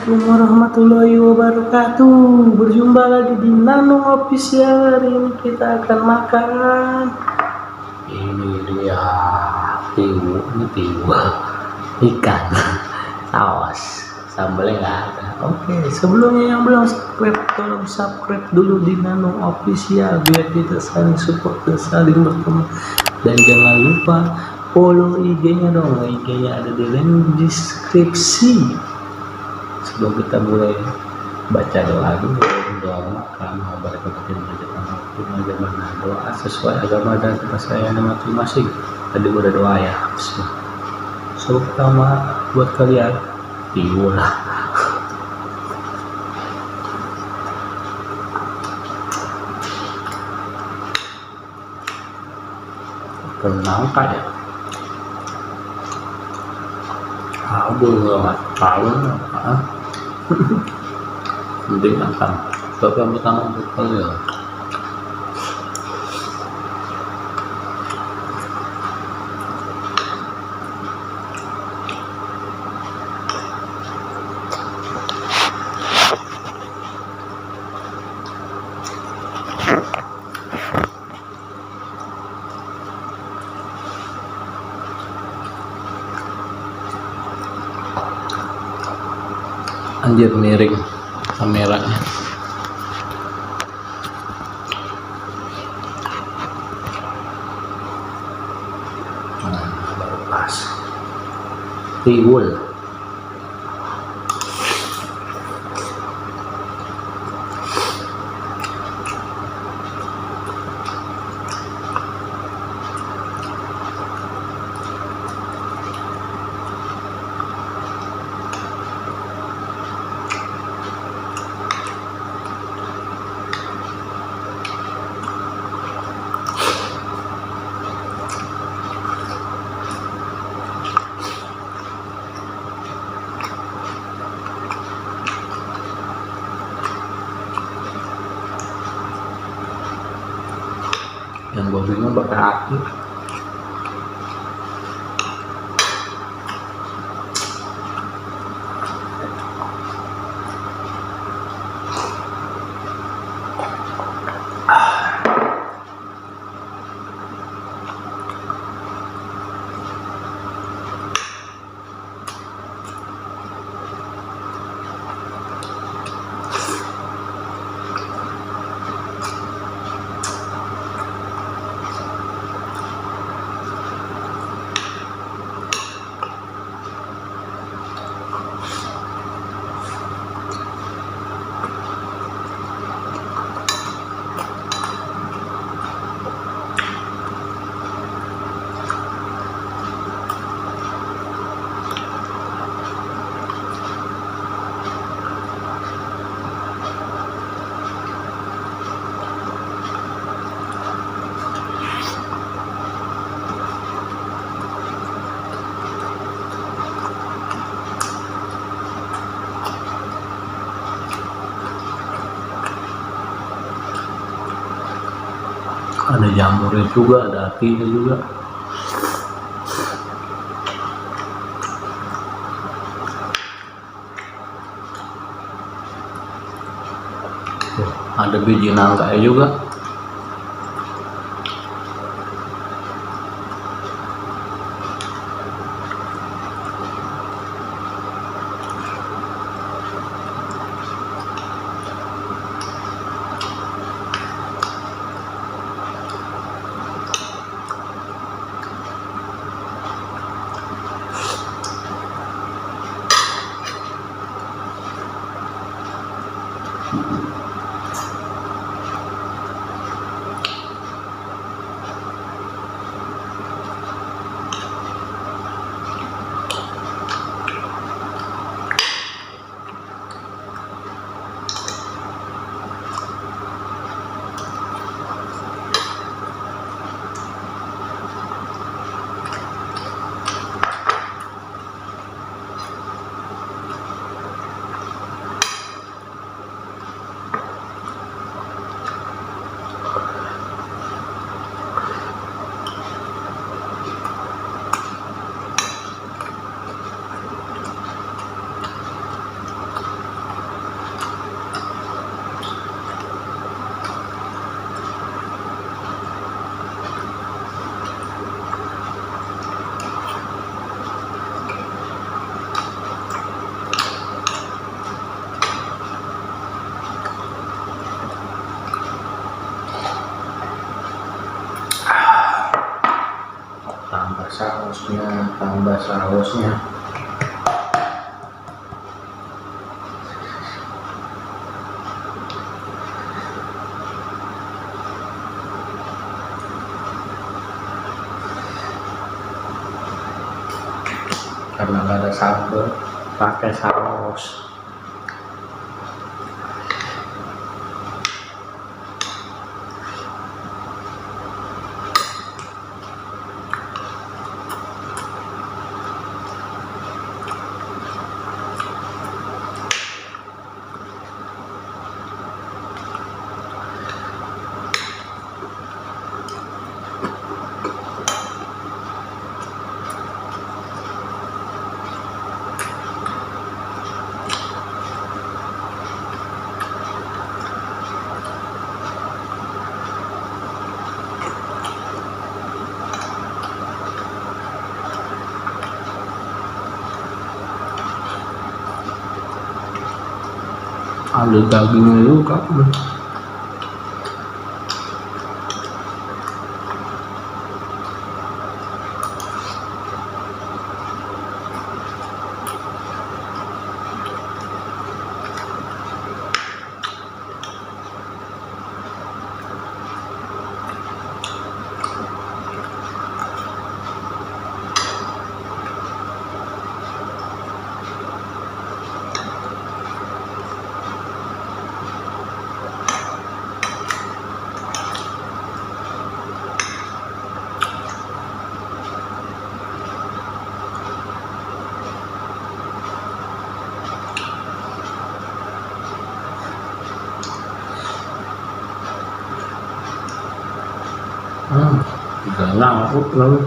Assalamualaikum warahmatullahi wabarakatuh. Berjumpa lagi di Nano Official. Hari ini kita akan makan ini dia tiwul ikan saus, sambalnya nggak ada. Oke, sebelumnya yang belum subscribe tolong subscribe dulu di Nano Official biar kita saling support dan saling berteman. Dan jangan lupa follow IG-nya dong, IG-nya ada di link deskripsi. Sebelum kita mulai baca doa dulu, doa makan, berkatakan doa sesuai agama dan kepercayaan masing-masing. Tadi udah doa ya, bismillah. So pertama buat kalian tiwul lah. Nangka ya. Aduh, nggak tahu apa. Penting makan. Coba yang pertama betul ya. Anjir, miring kameranya. Nah, baru pas. Tiwul. Yang gue bingung pakai hati. Ada jamurnya juga, ada hatinya juga. Ada biji nangka juga. tambah sausnya. Karena nggak ada sambal, pakai saus. Ada dagingnya juga. Udah ngangkut lalu.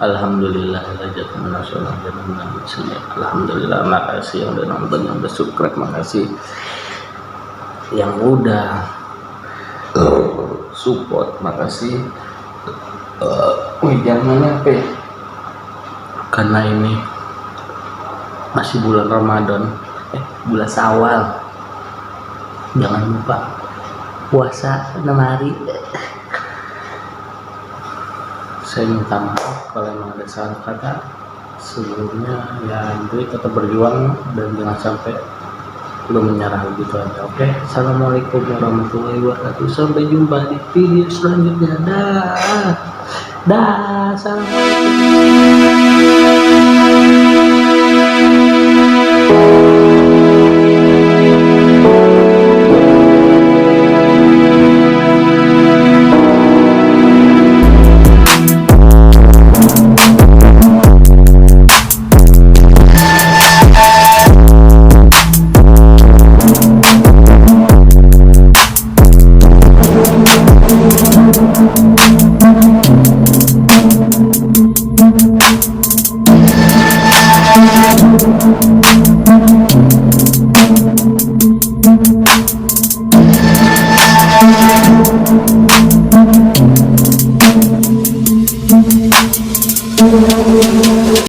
Alhamdulillah, alhamdulillah, makasih yang udah nonton, yang udah subscribe, makasih yang udah support, makasih. Jangan apa ya, karena ini masih bulan Ramadan, bulan Syawal, jangan lupa puasa 6 hari. Saya minta maaf kalau memang ada salah kata sebelumnya. Ya, Andre tetap berjuang dan jangan sampai belum menyerah gitu aja. Oke, assalamualaikum warahmatullahi wabarakatuh, sampai jumpa di video selanjutnya. Assalamualaikum. Thank you.